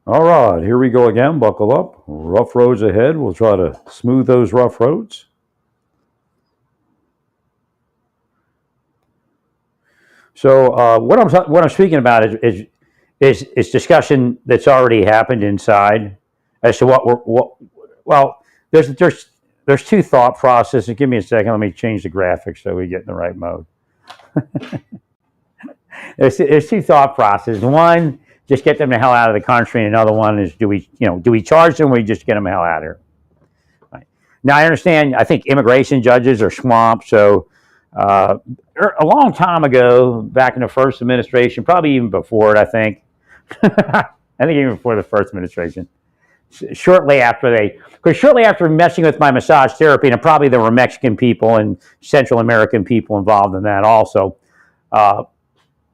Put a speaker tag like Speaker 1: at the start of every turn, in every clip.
Speaker 1: All right, here we go again. Buckle up. Rough roads ahead. We'll try to smooth those rough roads. So what I'm speaking about is discussion that's already happened inside as to what. Well, there's two thought processes. Give me a second. Let me change the graphics so we get in the right mode. There's two thought processes. One, just get them the hell out of the country. And another one is do we charge them or we just get them the hell out of here? Right. Now I understand. I think immigration judges are swamped. So a long time ago, back in the first administration, probably even before it, I think. I think even before the first administration. Shortly after messing with my massage therapy, and probably there were Mexican people and Central American people involved in that also.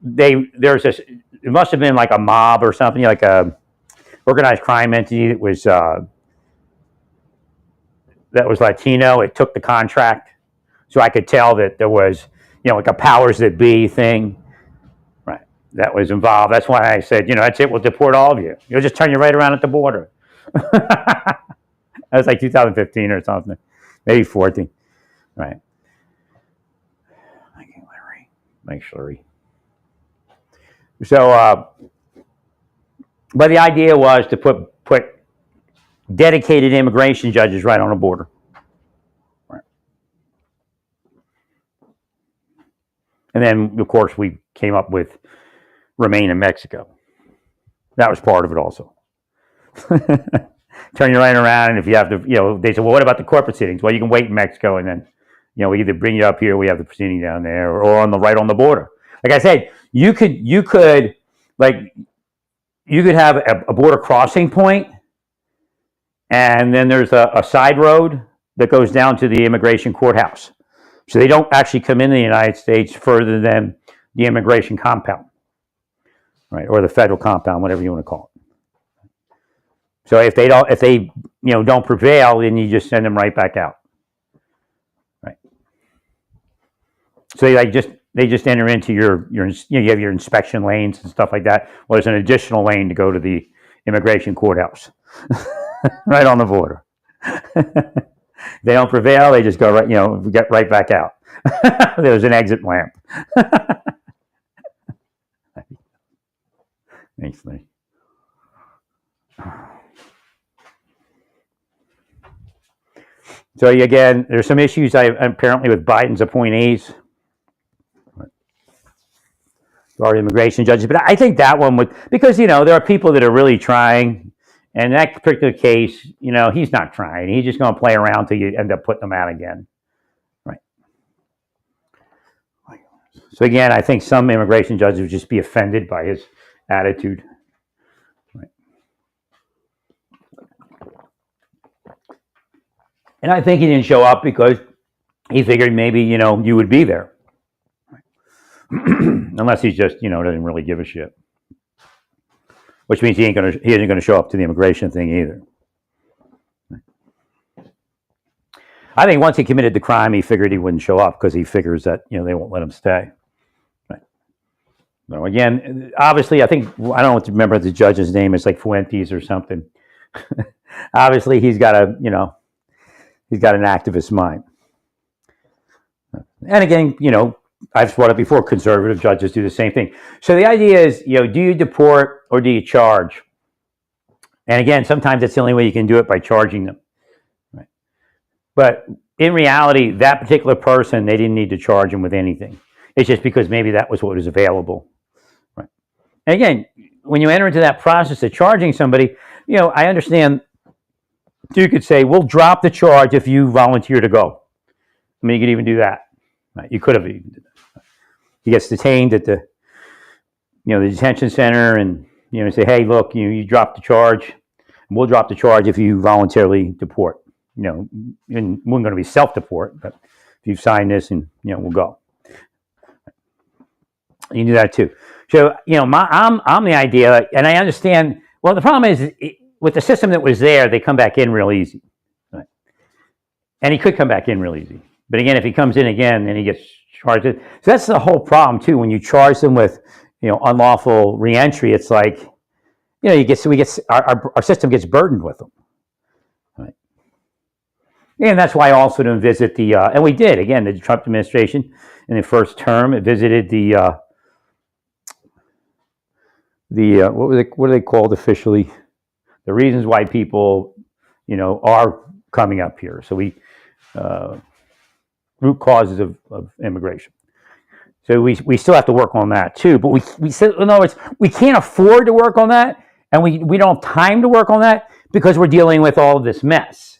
Speaker 1: There's this. It must have been like a mob or something, like a organized crime entity that was Latino. It took the contract, so I could tell that there was, like a powers that be thing, right? That was involved. That's why I said, that's it. We'll deport all of you. You'll just turn you right around at the border. That was like 2015 or something, maybe 14, right? I can't make sure. So, but the idea was to put dedicated immigration judges right on the border. Right. And then, of course, we came up with remain in Mexico. That was part of it also. Turn you right around, and if you have to, they said, well, what about the court proceedings? Well, you can wait in Mexico, and then, we either bring you up here, we have the proceeding down there, or right on the border. Like I said, you could have a border crossing point, and then there's a side road that goes down to the immigration courthouse. So they don't actually come into the United States further than the immigration compound, right, or the federal compound, whatever you want to call it. So if they don't prevail, then you just send them right back out, right? So they just enter into your you have your inspection lanes and stuff like that. Well, there's an additional lane to go to the immigration courthouse, right on the border. They don't prevail, they just go right, get right back out. There's an exit lamp. Thanks, Lee. So again, there's some issues apparently with Biden's appointees, our immigration judges. But I think that one would, because there are people that are really trying, and in that particular case, he's not trying. He's just going to play around till you end up putting them out again, right? So again, I think some immigration judges would just be offended by his attitude. And I think he didn't show up because he figured maybe, you would be there. Unless he's just, doesn't really give a shit. Which means he isn't going to show up to the immigration thing either. I think once he committed the crime, he figured he wouldn't show up because he figures that, they won't let him stay. Right. So again, obviously, I don't remember the judge's name. It's like Fuentes or something. Obviously, he's got an activist mind. And again, I've brought it before, conservative judges do the same thing. So the idea is, do you deport or do you charge? And again, sometimes that's the only way you can do it, by charging them. Right. But in reality, that particular person, they didn't need to charge him with anything. It's just because maybe that was what was available. Right. And again, when you enter into that process of charging somebody, I understand. You could say, we'll drop the charge if you volunteer to go. I mean, you could even do that. Right? You could have even done that. He gets detained at the detention center, and say, hey, look, you dropped the charge, and we'll drop the charge if you voluntarily deport. And we're going to be self-deport, but if you've signed this, and we'll go. You can do that too. So I'm the idea, and I understand. Well, the problem is, with the system that was there, they come back in real easy. Right? And he could come back in real easy. But again, if he comes in again, then he gets charged. So that's the whole problem too. When you charge them with, unlawful reentry, it's like, our system gets burdened with them. Right? And that's why also to visit and we did, again, the Trump administration in the first term, it visited what are they called officially? The reasons why people, are coming up here. So root causes of immigration. So we still have to work on that too. But we said, in other words, we can't afford to work on that, and we don't have time to work on that because we're dealing with all of this mess.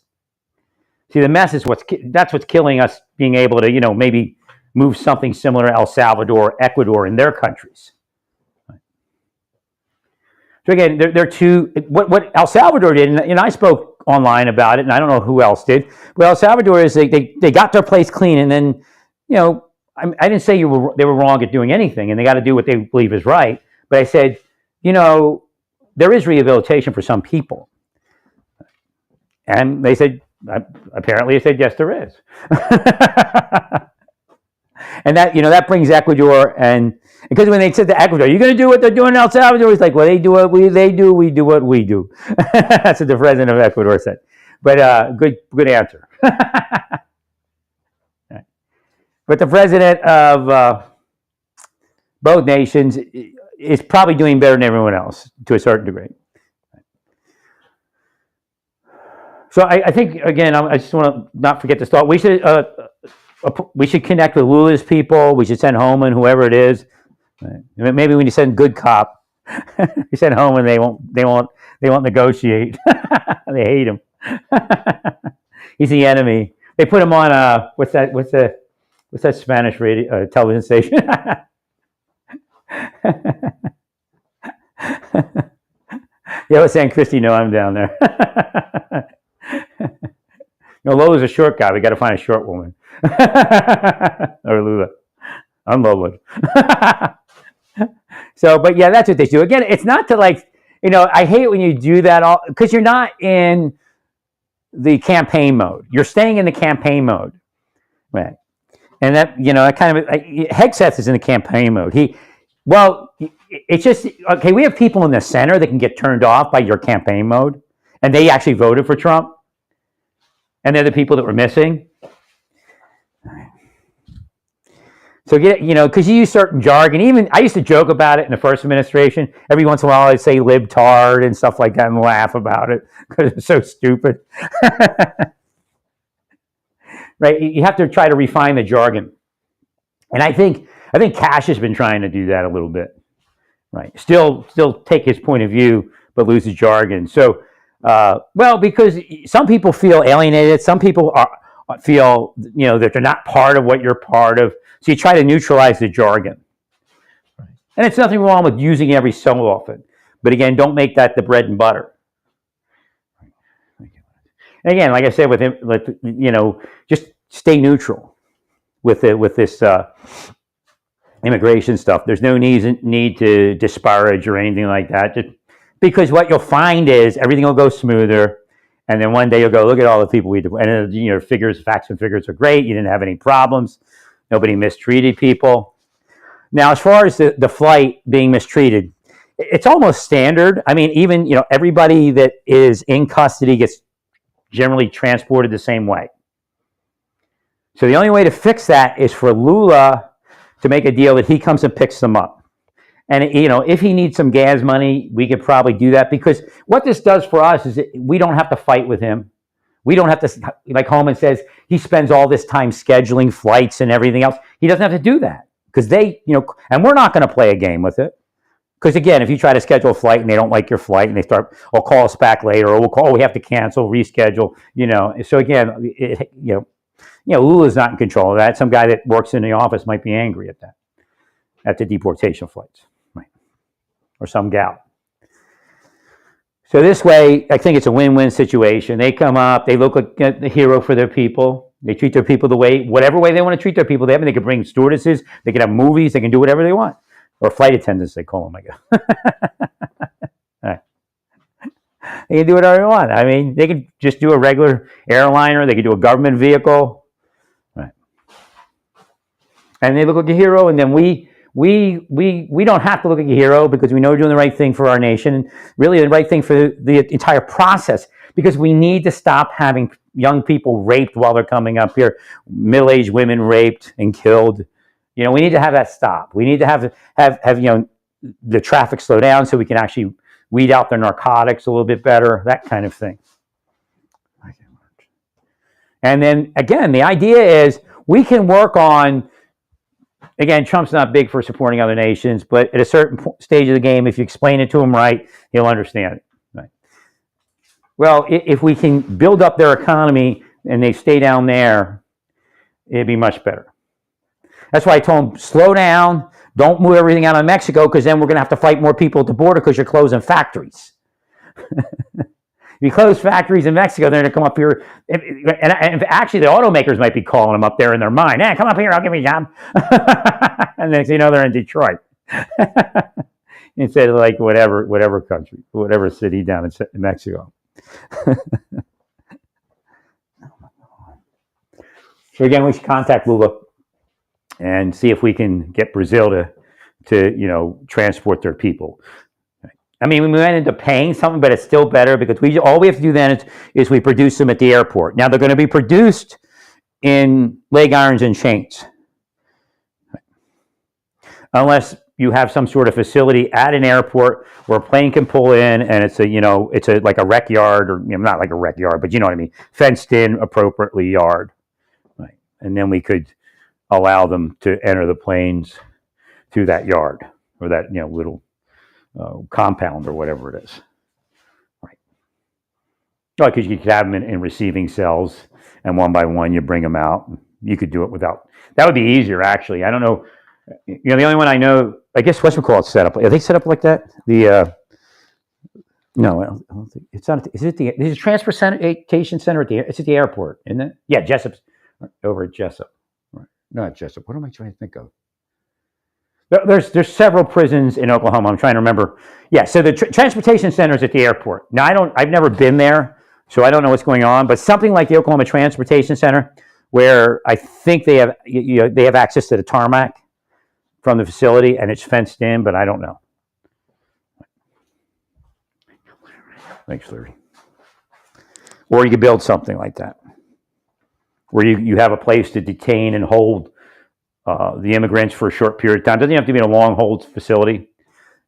Speaker 1: See, the mess is that's what's killing us being able to, maybe move something similar to El Salvador, Ecuador in their countries. So again, they're two. What El Salvador did, and I spoke online about it, and I don't know who else did. But El Salvador is they got their place clean, and then I didn't say they were wrong at doing anything, and they got to do what they believe is right. But I said, there is rehabilitation for some people, and they said apparently they said yes, there is. And that brings Ecuador, and because when they said to Ecuador, "You're going to do what they're doing in El Salvador," it's like, well, they do what they do, we do what we do. That's what the president of Ecuador said. But good answer. But the president of both nations is probably doing better than everyone else to a certain degree. So I think, again, I just want to not forget this thought. We should connect with Lula's people. We should send Homan, whoever it is. Maybe when you send good cop, you send Homan, they won't negotiate. They hate him. He's the enemy. They put him on what's that Spanish radio television station? Yeah, I was saying, Christy, no, I'm down there. Lola's a short guy. We got to find a short woman. Or Lula. I'm Lola. So, but yeah, that's what they do. Again, it's not to I hate when you do that because you're not in the campaign mode. You're staying in the campaign mode. Right. And that, Hegseth is in the campaign mode. It's just, okay, we have people in the center that can get turned off by your campaign mode, and they actually voted for Trump. And they're the people that were missing. So, because you use certain jargon. Even I used to joke about it in the first administration. Every once in a while, I'd say libtard and stuff like that and laugh about it because it's so stupid. Right? You have to try to refine the jargon. And I think Kash has been trying to do that a little bit. Right? Still take his point of view, but lose his jargon. So, because some people feel alienated. Some people feel, that they're not part of what you're part of. So you try to neutralize the jargon. Right. And it's nothing wrong with using it every so often. But again, don't make that the bread and butter. And again, like I said, with him, just stay neutral with this immigration stuff. There's no need to disparage or anything like that. Just because what you'll find is everything will go smoother, and then one day you'll go, look at all the people we did, and facts and figures are great. You didn't have any problems. Nobody mistreated people. Now, as far as the flight being mistreated, it's almost standard. I mean, even everybody that is in custody gets generally transported the same way. So the only way to fix that is for Lula to make a deal that he comes and picks them up. And, if he needs some gas money, we could probably do that, because what this does for us is that we don't have to fight with him. We don't have to, like Homan says, he spends all this time scheduling flights and everything else. He doesn't have to do that because and we're not going to play a game with it. Because again, if you try to schedule a flight and they don't like your flight and they start, call us back later, or we have to cancel, reschedule, So again, Lula's not in control of that. Some guy that works in the office might be angry at that, at the deportation flights, right? Or some gal. So this way, I think it's a win-win situation. They come up, they look like the hero for their people. They treat their people whatever way they want to treat their people. They can bring stewardesses, they can have movies, they can do whatever they want. Or flight attendants, they call them, I guess. Right. They can do whatever they want. I mean, they can just do a regular airliner, they can do a government vehicle. Right. And they look like a hero, and then we we don't have to look like a hero because we know we're doing the right thing for our nation, and really the right thing for the entire process, because we need to stop having young people raped while they're coming up here, middle-aged women raped and killed. You know, we need to have that stop. We need to have the traffic slow down so we can actually weed out their narcotics a little bit better, that kind of thing. And then again, the idea is we can work on, again, Trump's not big for supporting other nations, but at a certain stage of the game, if you explain it to him right, he'll understand it. Right? Well, if we can build up their economy and they stay down there, it'd be much better. That's why I told him, slow down, don't move everything out of Mexico, because then we're going to have to fight more people at the border because you're closing factories. You close factories in Mexico, they're going to come up here. And actually, the automakers might be calling them up there in their mind. Hey, come up here, I'll give you a job. And next thing you know, they're in Detroit. Instead of like whatever country, whatever city down in Mexico. So again, we should contact Lula and see if we can get Brazil to transport their people. I mean, we might end up paying something, but it's still better because all we have to do then is we produce them at the airport. Now, they're going to be produced in leg irons and chains. Unless you have some sort of facility at an airport where a plane can pull in and it's like a rec yard, or not like a rec yard, but you know what I mean, fenced in appropriately yard. Right. And then we could allow them to enter the planes through that yard or that little compound or whatever it is. Right. Because you could have them in receiving cells, and one by one you bring them out. You could do it without. That would be easier, actually. I don't know. The only one I know, I guess what's set up. Are they set up like that? No, I don't think it's not. Is it the transportation center it's at the airport, isn't it? Yeah, Jessup's over at Jessup. Right. Not Jessup. What am I trying to think of? There's several prisons in Oklahoma. I'm trying to remember. Yeah, so the transportation center is at the airport. Now I've never been there, so I don't know what's going on. But something like the Oklahoma Transportation Center, where I think they have access to the tarmac from the facility, and it's fenced in, but I don't know. Thanks, Larry. Or you could build something like that, where you have a place to detain and hold the immigrants for a short period of time. It doesn't have to be in a long hold facility.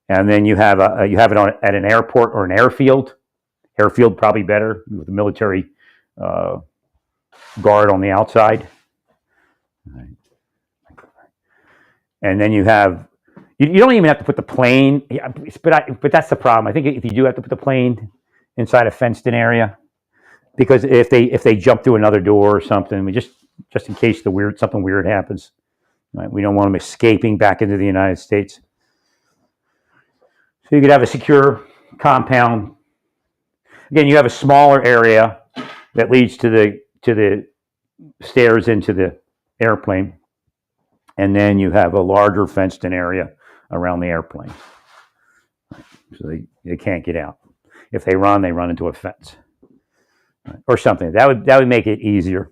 Speaker 1: And then you have it at an airport or an airfield. Airfield probably better with the military guard on the outside. And then you don't even have to put the plane, but that's the problem. I think if you do have to put the plane inside a fenced in area, because if they jump through another door or something, just in case something weird happens. Right? We don't want them escaping back into the United States. So you could have a secure compound. Again, you have a smaller area that leads to the stairs into the airplane, and then you have a larger fenced-in area around the airplane, so they can't get out. If they run into a fence, right? Or something that would make it easier.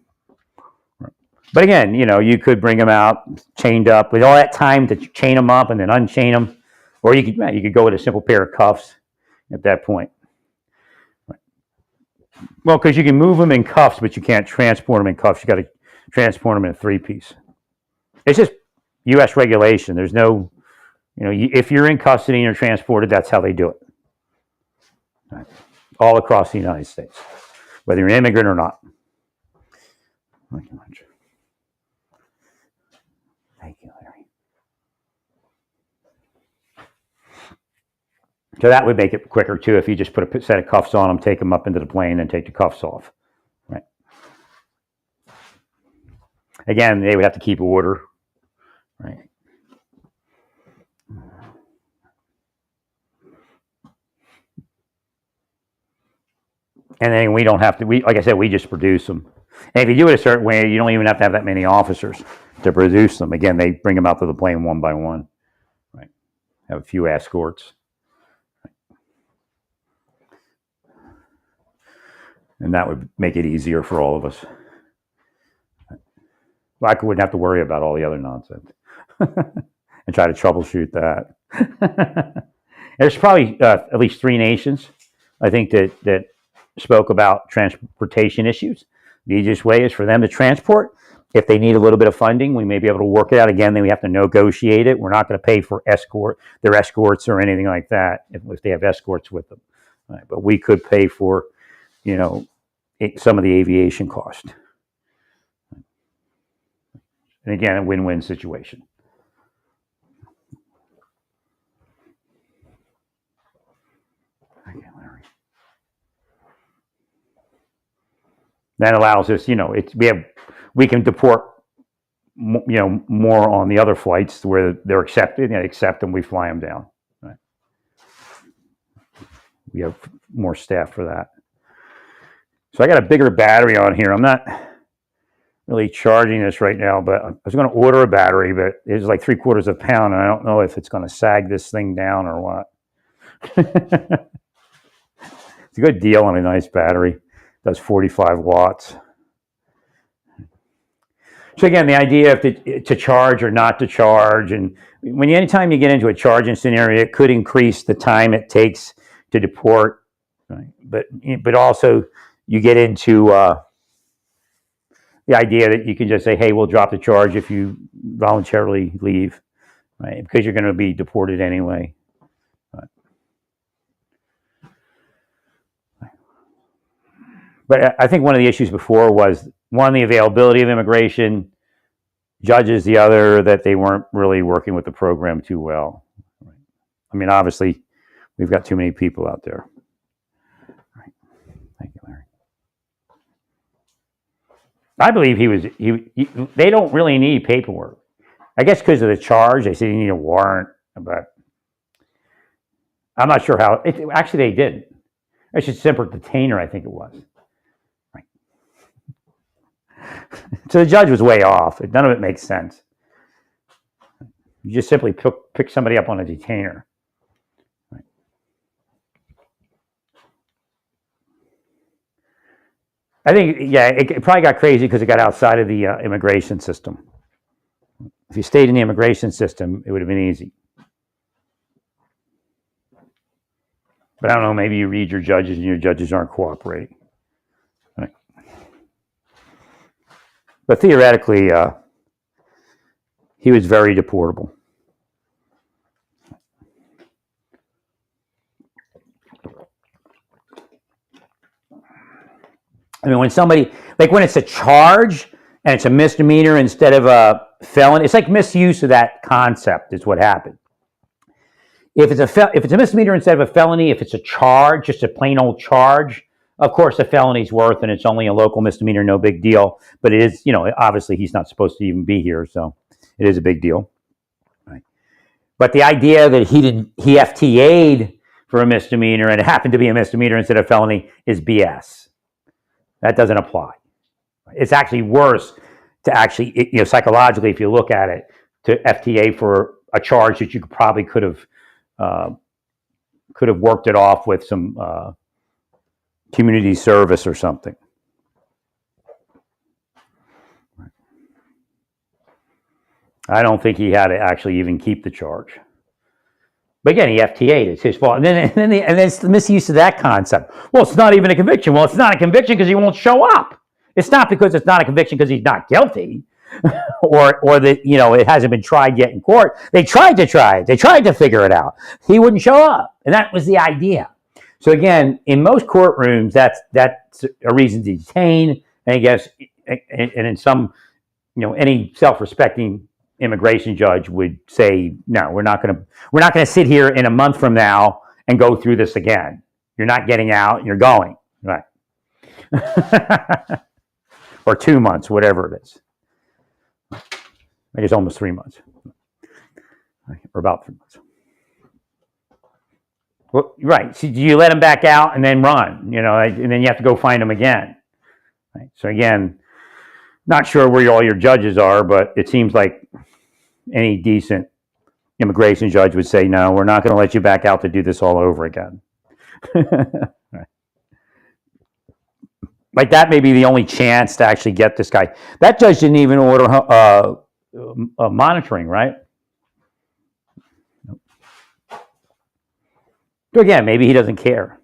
Speaker 1: But again, you could bring them out chained up with all that time to chain them up and then unchain them, or you could go with a simple pair of cuffs at that point. Right. Well, because you can move them in cuffs, but you can't transport them in cuffs. You got to transport them in a 3-piece. It's just U.S. regulation. There's no, if you're in custody and you're transported, that's how they do it. Right. All across the United States, whether you're an immigrant or not. Thank you much. Thank you, Larry. So that would make it quicker too if you just put a set of cuffs on them, take them up into the plane, and take the cuffs off. Right. Again, they would have to keep order. Right. And then we don't have to. Like I said, we just produce them. And if you do it a certain way, you don't even have to have that many officers to produce them. Again, they bring them out to the plane one by one. Right. Have a few escorts. Right. And that would make it easier for all of us. Well, I wouldn't have to worry about all the other nonsense. And and try to troubleshoot that. There's probably at least 3 nations, I think, that spoke about transportation issues. The easiest way is for them to transport. If they need a little bit of funding, we may be able to work it out. Again, then we have to negotiate it. We're not going to pay for their escorts or anything like that if they have escorts with them. Right? But we could pay for, some of the aviation cost. And again, a win-win situation. That allows us, we can deport, more on the other flights where they're accepted. They accept them, we fly them down. Right? We have more staff for that. So I got a bigger battery on here. I'm not really charging this right now, but I was going to order a battery, but it's like 3/4 pound, and I don't know if it's going to sag this thing down or what. It's a good deal on a nice battery. Does 45 watts. So again, the idea of to charge or not to charge, and anytime you get into a charging scenario, it could increase the time it takes to deport, right? But also you get into the idea that you can just say, hey, we'll drop the charge if you voluntarily leave, right? Because you're going to be deported anyway. But I think one of the issues before was, one, the availability of immigration, judges, the other, that they weren't really working with the program too well. I mean, obviously, we've got too many people out there. Right. Thank you, Larry. I believe they don't really need paperwork. I guess because of the charge, they said you need a warrant, but I'm not sure how. Actually, they didn't. It's just simple detainer, I think it was. So the judge was way off. None of it makes sense. You just simply pick somebody up on a detainer. Right. I think, it probably got crazy because it got outside of the immigration system. If you stayed in the immigration system, it would have been easy. But I don't know, maybe you read your judges and your judges aren't cooperating. But theoretically, he was very deportable. I mean, when it's a charge and it's a misdemeanor instead of a felony, it's like misuse of that concept is what happened. If it's a misdemeanor instead of a felony, if it's a charge, just a plain old charge, of course, a felony's worth, and it's only a local misdemeanor, no big deal. But it is, obviously he's not supposed to even be here, so it is a big deal. Right. But the idea that he FTA'd for a misdemeanor and it happened to be a misdemeanor instead of felony is BS. That doesn't apply. It's actually worse to actually, psychologically, if you look at it, to FTA for a charge that you probably could have worked it off with some community service or something. I don't think he had to actually even keep the charge. But again, he FTA'd. It's his fault. And then it's the misuse of that concept. Well, it's not even a conviction. Well, it's not a conviction because he won't show up. It's not because it's not a conviction because he's not guilty, or that it hasn't been tried yet in court. They tried to try it. They tried to figure it out. He wouldn't show up, and that was the idea. So again, in most courtrooms, that's a reason to detain. And I guess, and in some, any self-respecting immigration judge would say, no, we're not going to sit here in a month from now and go through this again. You're not getting out. You're going, right? Or 2 months, whatever it is. I guess almost 3 months, or about 3 months. Well, right. So you let them back out and then run, and then you have to go find them again. Right? So again, not sure where all your judges are, but it seems like any decent immigration judge would say, no, we're not going to let you back out to do this all over again. Right. Like that may be the only chance to actually get this guy. That judge didn't even order monitoring, right? So again, maybe he doesn't care.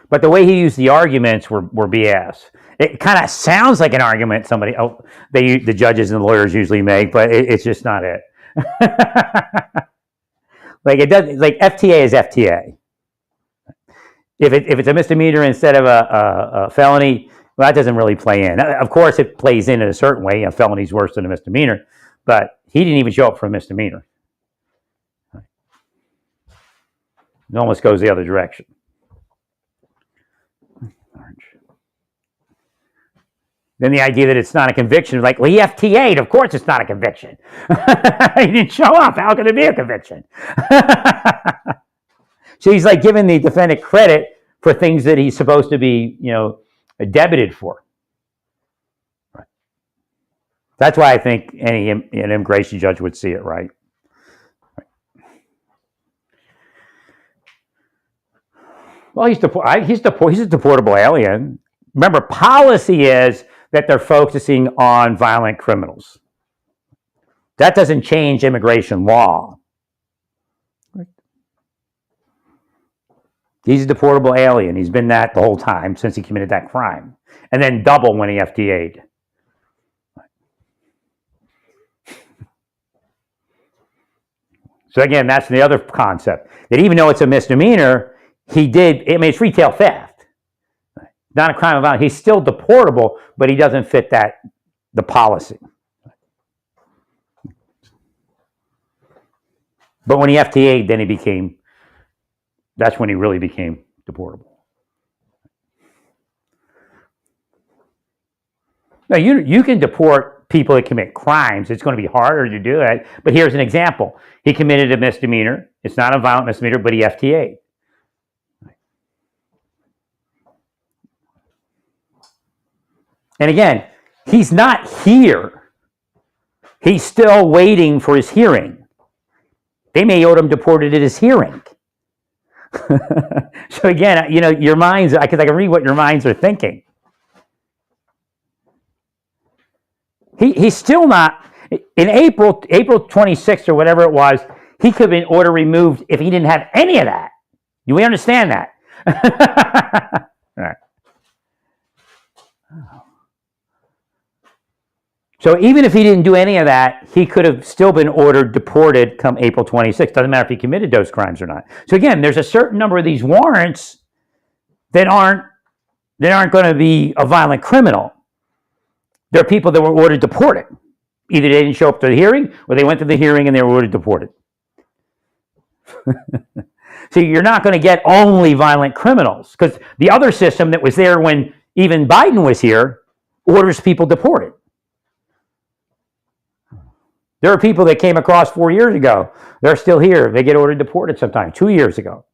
Speaker 1: But the way he used the arguments were BS. It kind of sounds like an argument the judges and the lawyers usually make, but it's just not it. Like it does. Like FTA is FTA. If it's a misdemeanor instead of a felony, well, that doesn't really play in. Of course, it plays in a certain way. A felony is worse than a misdemeanor, but he didn't even show up for a misdemeanor. It almost goes the other direction. Then the idea that it's not a conviction, like, well, he FTA'd, of course it's not a conviction. He didn't show up. How can it be a conviction? So he's like giving the defendant credit for things that he's supposed to be, debited for. Right. That's why I think an immigration judge would see it right. Well, he's a deportable alien. Remember, policy is that they're focusing on violent criminals. That doesn't change immigration law. He's a deportable alien. He's been that the whole time since he committed that crime. And then double when he FTA'd. So again, that's the other concept. That even though it's a misdemeanor, it's retail theft. Not a crime of violence. He's still deportable, but he doesn't fit the policy. But when he FTA'd, then that's when he really became deportable. Now, you can deport people that commit crimes. It's going to be harder to do that. But here's an example. He committed a misdemeanor. It's not a violent misdemeanor, but he FTA'd. And again, he's not here. He's still waiting for his hearing. They may order him deported at his hearing. So again, your minds, because I can read what your minds are thinking. He's still not, in April 26th or whatever it was, he could have been order removed if he didn't have any of that. Do we understand that? All right. So even if he didn't do any of that, he could have still been ordered deported come April 26th. Doesn't matter if he committed those crimes or not. So again, there's a certain number of these warrants that aren't going to be a violent criminal. There are people that were ordered deported. Either they didn't show up to the hearing, or they went to the hearing and they were ordered deported. So you're not going to get only violent criminals, because the other system that was there when even Biden was here orders people deported. There are people that came across 4 years ago. They're still here. They get ordered deported sometime, 2 years ago.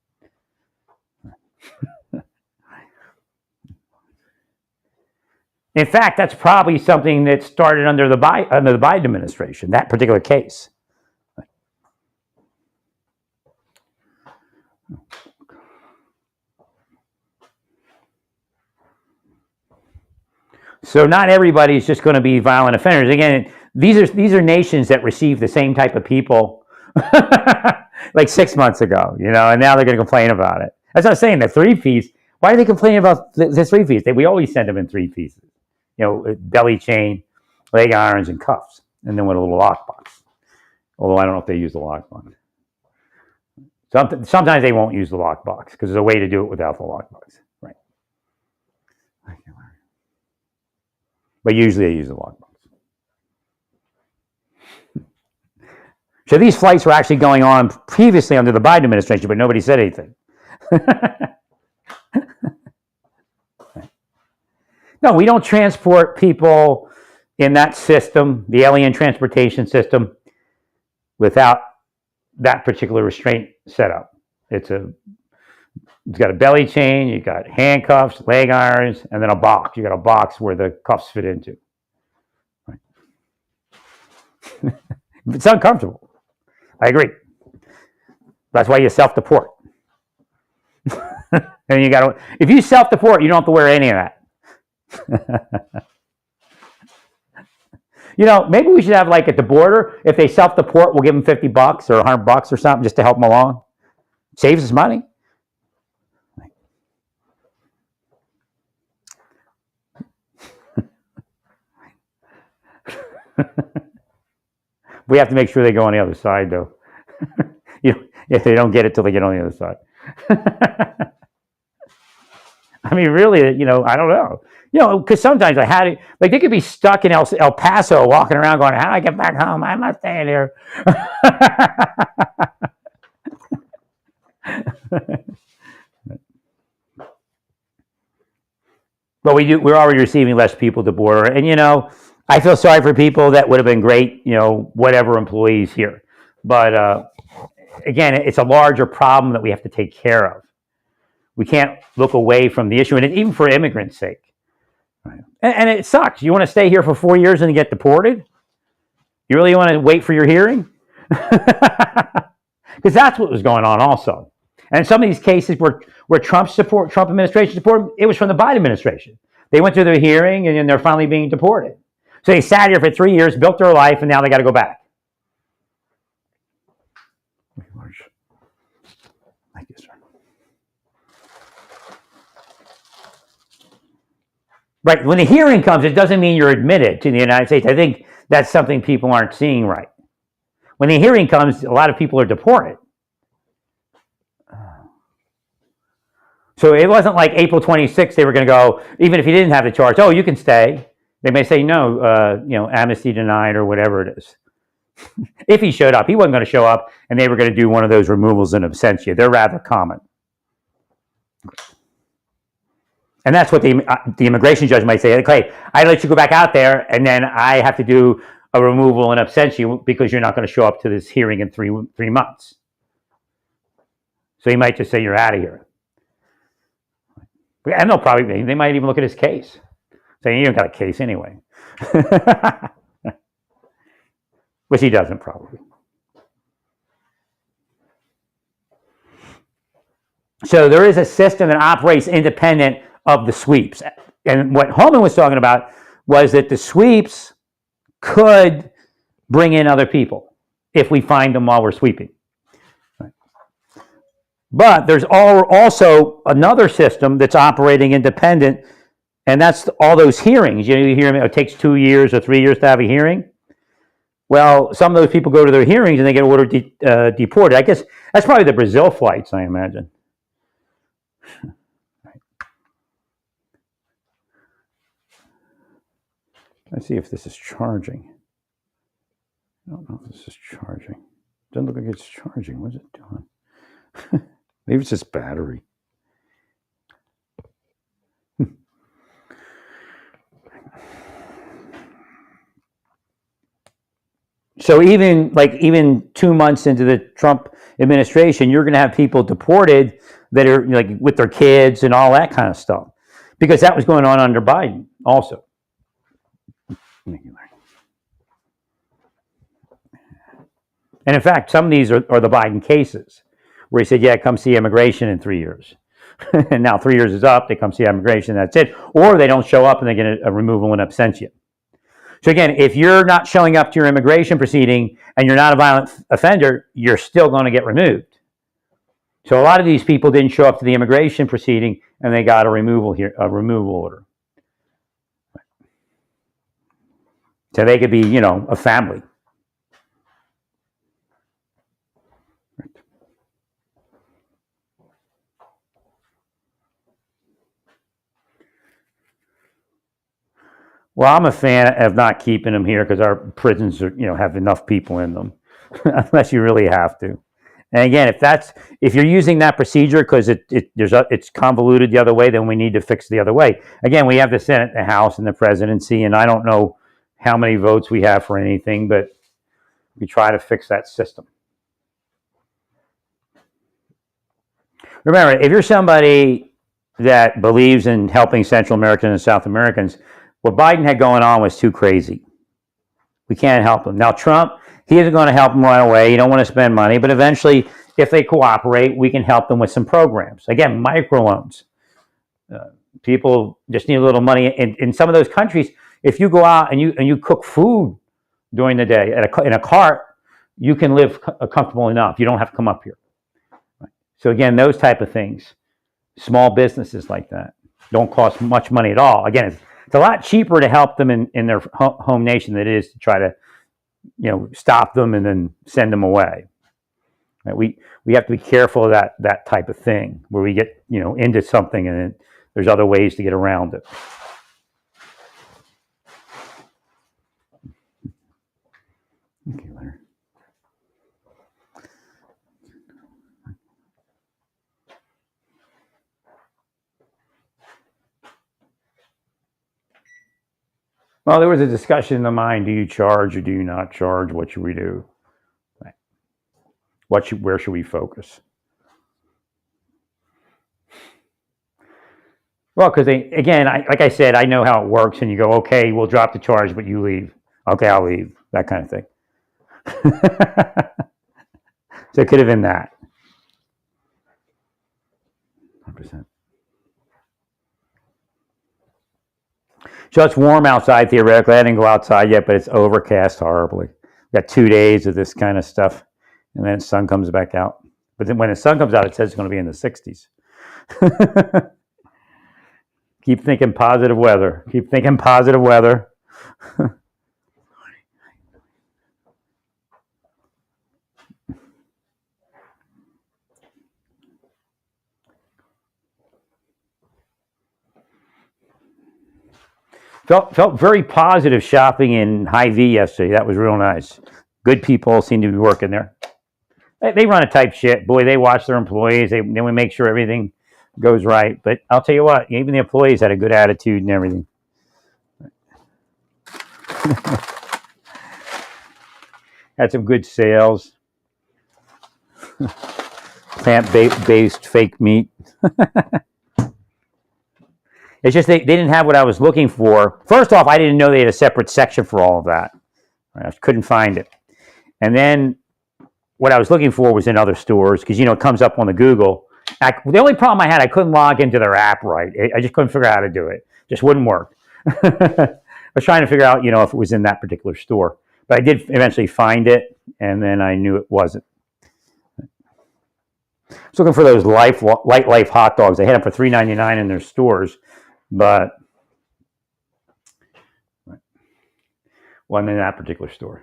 Speaker 1: In fact, that's probably something that started under the Biden administration, that particular case. So not everybody is just going to be violent offenders. Again, these are nations that receive the same type of people like 6 months ago, and now they're going to complain about it. That's what I'm saying, the 3-piece. Why are they complaining about the 3-piece? We always send them in 3 pieces. Belly chain, leg irons, and cuffs, and then with a little lockbox. Although I don't know if they use the lockbox. Sometimes they won't use the lockbox because there's a way to do it without the lockbox. Right. But usually they use the lockbox. So these flights were actually going on previously under the Biden administration, but nobody said anything. No, we don't transport people in that system, the alien transportation system, without that particular restraint set up. It's got a belly chain, you got handcuffs, leg irons, and then a box. You got a box where the cuffs fit into. Right. It's uncomfortable. I agree. That's why you self-deport. And if you self-deport, you don't have to wear any of that. You know, maybe we should have like at the border, if they self-deport, we'll give them $50 or $100 or something just to help them along. Saves us money. We have to make sure they go on the other side, though. If they don't get it till they get on the other side. I mean, really, I don't know. Because sometimes I had it, like they could be stuck in El Paso walking around going, how do I get back home? I'm not staying here. But we're already receiving less people at the border. And, I feel sorry for people that would have been great, whatever employees here. But again, it's a larger problem that we have to take care of. We can't look away from the issue, and even for immigrants' sake. Right. And it sucks. You want to stay here for 4 years and get deported? You really want to wait for your hearing? Because that's what was going on also. And some of these cases where Trump administration support, it was from the Biden administration. They went through their hearing, and then they're finally being deported. So they sat here for 3 years, built their life, and now they got to go back. Thank you, sir. Right. When the hearing comes, it doesn't mean you're admitted to the United States. I think that's something people aren't seeing right. When the hearing comes, a lot of people are deported. So it wasn't like April 26th, they were going to go, even if you didn't have the charge, oh, you can stay. They may say, no, amnesty denied or whatever it is. If he showed up, he wasn't going to show up, and they were going to do one of those removals in absentia. They're rather common. And that's what the immigration judge might say. Okay, I let you go back out there, and then I have to do a removal in absentia because you're not going to show up to this hearing in three months. So he might just say, you're out of here. And they might even look at his case, saying, you don't got a case anyway. Which he doesn't, probably. So there is a system that operates independent of the sweeps. And what Holman was talking about was that the sweeps could bring in other people if we find them while we're sweeping. But there's also another system that's operating independent, and that's all those hearings. You hear it takes 2 years or 3 years to have a hearing. Well, some of those people go to their hearings and they get ordered deported. I guess that's probably the Brazil flights, I imagine. Let's see if this is charging. I don't know if this is charging. Doesn't look like it's charging. What's it doing? Maybe it's just battery. So even 2 months into the Trump administration, you're going to have people deported that are like with their kids and all that kind of stuff, because that was going on under Biden also. And in fact, some of these are the Biden cases where he said, yeah, come see immigration in 3 years. And now 3 years is up, they come see immigration, that's it. Or they don't show up and they get a removal in absentia. So again, if you're not showing up to your immigration proceeding and you're not a violent offender, you're still going to get removed. So a lot of these people didn't show up to the immigration proceeding and they got a removal order. So they could be, a family. Well, I'm a fan of not keeping them here because our prisons are, have enough people in them, unless you really have to. And again, if you're using that procedure because it's convoluted the other way, then we need to fix the other way. Again, we have the Senate, the House, and the presidency, and I don't know how many votes we have for anything, but we try to fix that system. Remember, if you're somebody that believes in helping Central Americans and South Americans, what Biden had going on was too crazy. We can't help him. Now, Trump, he isn't going to help them right away. You don't want to spend money, but eventually, if they cooperate, we can help them with some programs. Again, microloans. People just need a little money. In some of those countries, if you go out and you cook food during the day. In a cart, you can live comfortable enough. You don't have to come up here. Right? So again, those type of things, small businesses like that, don't cost much money at all. Again, it's a lot cheaper to help them in their home nation than it is to try to, stop them and then send them away. Right? We have to be careful of that type of thing where we get into something and then there's other ways to get around it. Okay, Leonard. Well, there was a discussion in the mind: do you charge or do you not charge? What should we do? Right. Where should we focus? Well, because again, like I said, I know how it works, and you go, okay, we'll drop the charge, but you leave. Okay, I'll leave. That kind of thing. So it could have been that. 100%. So it's warm outside theoretically. I didn't go outside yet, but it's overcast horribly. We got 2 days of this kind of stuff, and then the sun comes back out. But then when the sun comes out, it says it's going to be in the 60s. Keep thinking positive weather. Keep thinking positive weather. Felt very positive shopping in Hy-Vee yesterday. That was real nice. Good people seem to be working there. They run a tight ship. Boy, they watch their employees. They make sure everything goes right. But I'll tell you what, even the employees had a good attitude and everything. Had some good sales. Plant-based fake meat. It's just they didn't have what I was looking for. First off, I didn't know they had a separate section for all of that. I couldn't find it. And then what I was looking for was in other stores because, it comes up on the Google. The only problem I had, I couldn't log into their app right. I just couldn't figure out how to do it. Just wouldn't work. I was trying to figure out, if it was in that particular store. But I did eventually find it, and then I knew it wasn't. I was looking for those Light Life hot dogs. They had them for $3.99 in their stores. But wasn't in that particular store.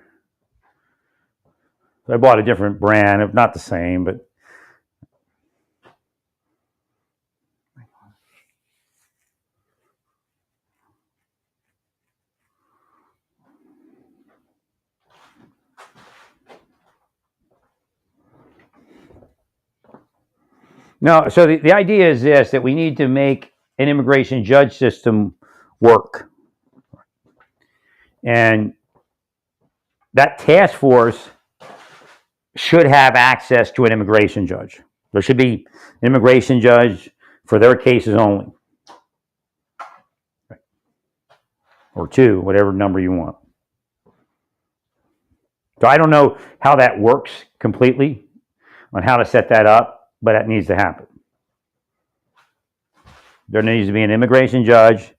Speaker 1: So I bought a different brand, not the same, but no. So the idea is this: that we need to make an immigration judge system work. And that task force should have access to an immigration judge. There should be an immigration judge for their cases only. Or 2, whatever number you want. So I don't know how that works completely on how to set that up, but that needs to happen. There needs to be an immigration judge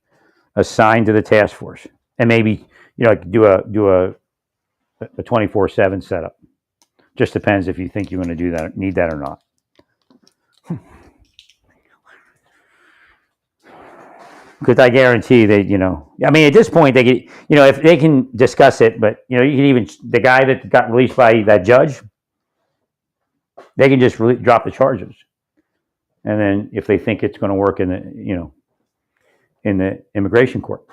Speaker 1: assigned to the task force, and maybe do a 24/7 setup. Just depends if you think you're going to do that, need that or not. Because I guarantee they, at this point they get, if they can discuss it, but you can even the guy that got released by that judge, they can just drop the charges. And then if they think it's going to work in the immigration court,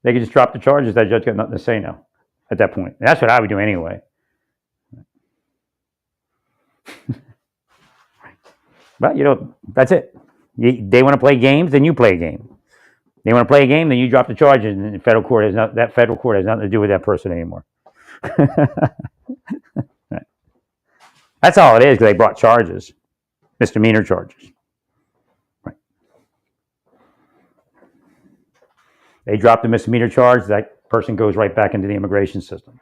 Speaker 1: they can just drop the charges. That judge got nothing to say now at that point. And that's what I would do anyway. But that's it. They want to play games, then you play a game. They want to play a game, then you drop the charges, and the federal court has nothing to do with that person anymore. That's all it is, because they brought charges. Misdemeanor charges. Right. They drop the misdemeanor charge, that person goes right back into the immigration system.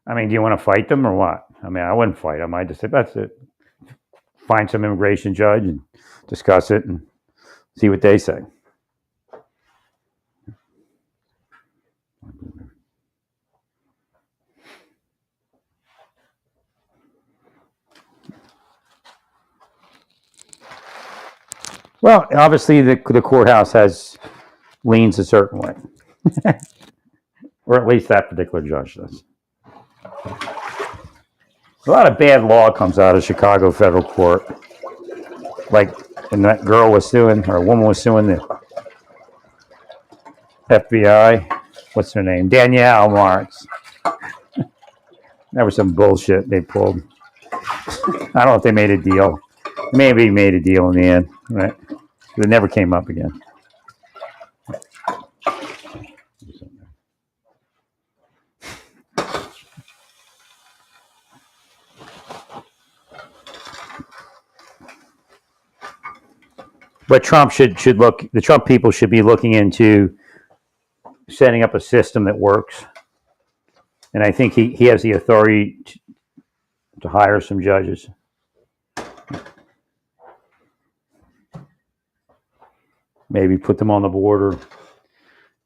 Speaker 1: Do you want to fight them or what? I wouldn't fight them. I'd just say, that's it. Find some immigration judge and discuss it and see what they say. Well, obviously the courthouse has leans a certain way, or at least that particular judge does. A lot of bad law comes out of Chicago federal court. Like, and that girl was suing, or a woman was suing the FBI. What's her name? Danielle Marks. That was some bullshit they pulled. I don't know if they made a deal. Maybe made a deal in the end, right? But it never came up again. But Trump should look. The Trump people should be looking into setting up a system that works. And I think he has the authority to hire some judges. Maybe put them on the border.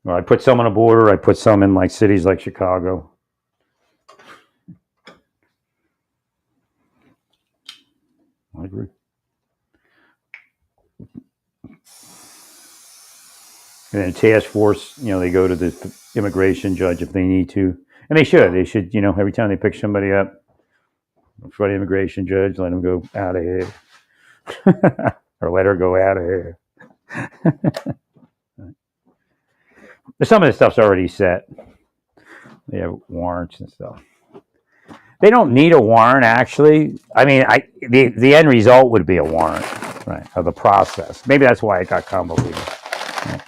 Speaker 1: Or I put some on the border. I put some in like cities like Chicago. I agree. And then task force, they go to the immigration judge if they need to. And they should. They should, every time they pick somebody up, for the immigration judge, let them go out of here. Or let her go out of here. But some of the stuff's already set. They have warrants and stuff. They don't need a warrant, actually. I mean, the end result would be a warrant, right, of the process. Maybe that's why it got convoluted. Right.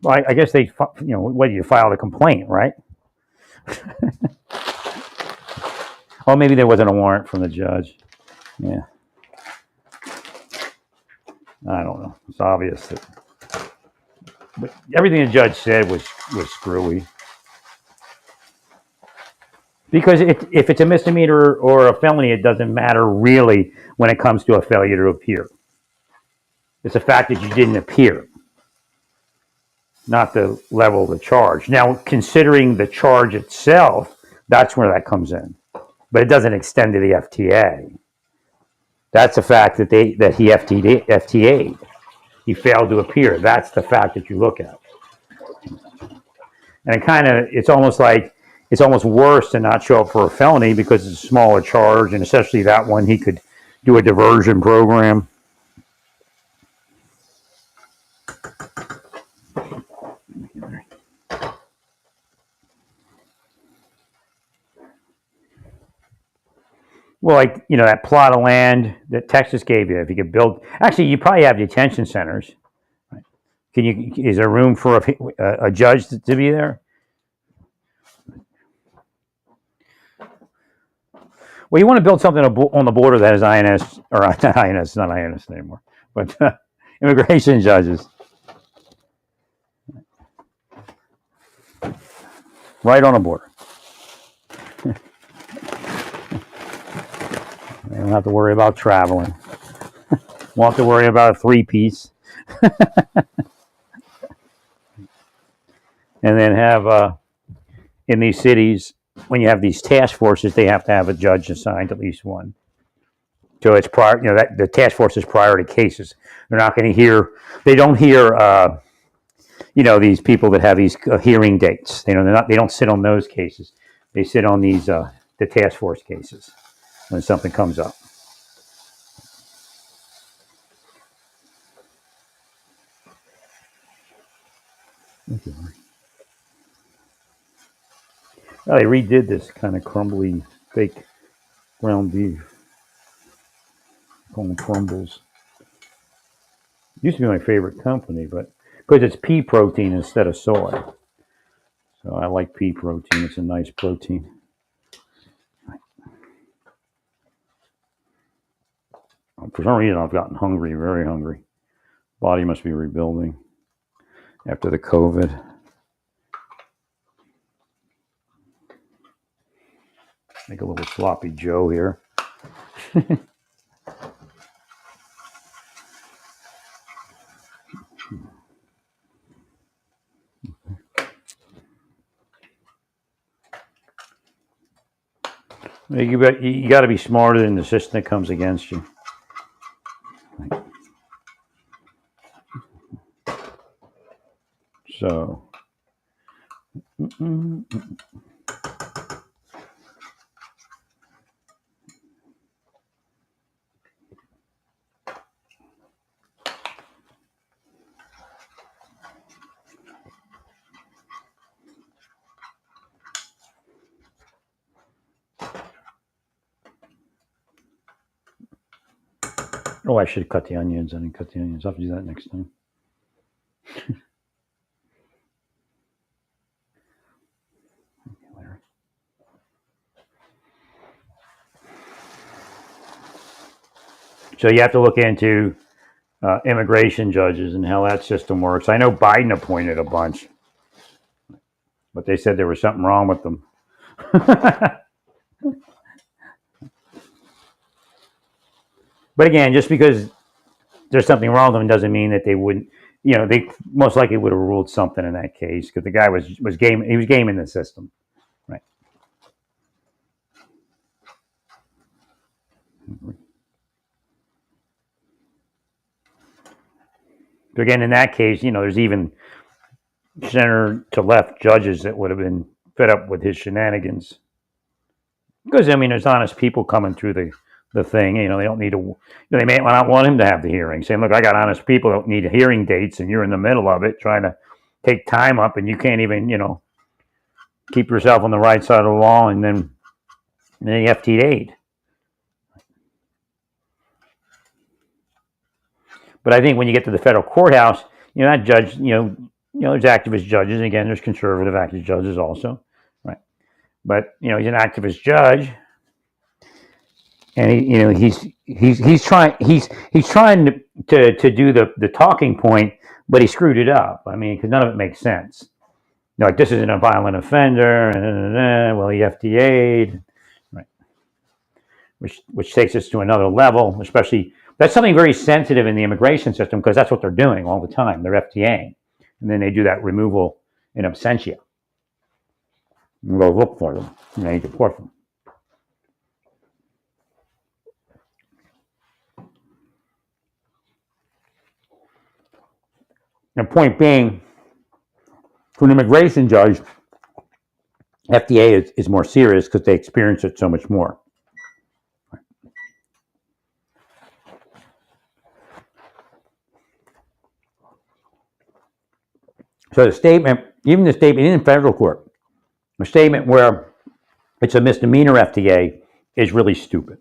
Speaker 1: Well, I guess they, what do you file a complaint, right? Well, maybe there wasn't a warrant from the judge. Yeah. I don't know. It's obvious that. But everything the judge said was screwy. Because if it's a misdemeanor or a felony, it doesn't matter really when it comes to a failure to appear. It's the fact that you didn't appear, not the level of the charge. Now, considering the charge itself, that's where that comes in. But it doesn't extend to the FTA. That's the fact that he FTA'd. He failed to appear. That's the fact that you look at. And it's almost worse to not show up for a felony because it's a smaller charge, and especially that one, he could do a diversion program. Well, that plot of land that Texas gave you, if you could build, actually, you probably have detention centers. Right? Is there room for a judge to be there? Well, you want to build something on the border that has INS, or not INS, not INS anymore, but immigration judges. Right on the border. You don't have to worry about traveling. Won't have to worry about a three-piece. And then have, in these cities, when you have these task forces, they have to have a judge assigned, at least one. So it's prior, that the task force is priority cases. They're not going to hear, they don't hear, these people that have these hearing dates. They don't sit on those cases. They sit on these, the task force cases when something comes up. Okay. Oh, they redid this kind of crumbly fake ground beef. Call them crumbles. Used to be my favorite company, but because it's pea protein instead of soy. So I like pea protein. It's a nice protein. For some reason, I've gotten hungry, very hungry. Body must be rebuilding after the COVID. Make a little sloppy Joe here. You got to be smarter than the system that comes against you. So, oh, I should have cut the onions. I didn't cut the onions. I'll have to do that next time. So you have to look into immigration judges and how that system works. I know Biden appointed a bunch, but they said there was something wrong with them. But again, just because there's something wrong with them doesn't mean that they wouldn't. They most likely would have ruled something in that case because the guy was game. He was gaming the system, right? So again, in that case, there's even center to left judges that would have been fed up with his shenanigans. Because there's honest people coming through the thing. They don't need to. They may not want him to have the hearing, saying, "Look, I got honest people that don't need hearing dates, and you're in the middle of it, trying to take time up, and you can't even, keep yourself on the right side of the law, and then you FTA'd." But I think when you get to the federal courthouse, that judge, there's activist judges. And again, there's conservative activist judges also, right? But he's an activist judge, and he's trying to do the talking point, but he screwed it up. Because none of it makes sense. Like, this isn't a violent offender. Well, he FTA'd, right? Which takes us to another level, especially. That's something very sensitive in the immigration system because that's what they're doing all the time. They're FTAing. And then they do that removal in absentia. You go look for them. You deport them. And point being, for an immigration judge, FTA is more serious because they experience it so much more. So the statement, even the statement in federal court, a statement where it's a misdemeanor FTA is really stupid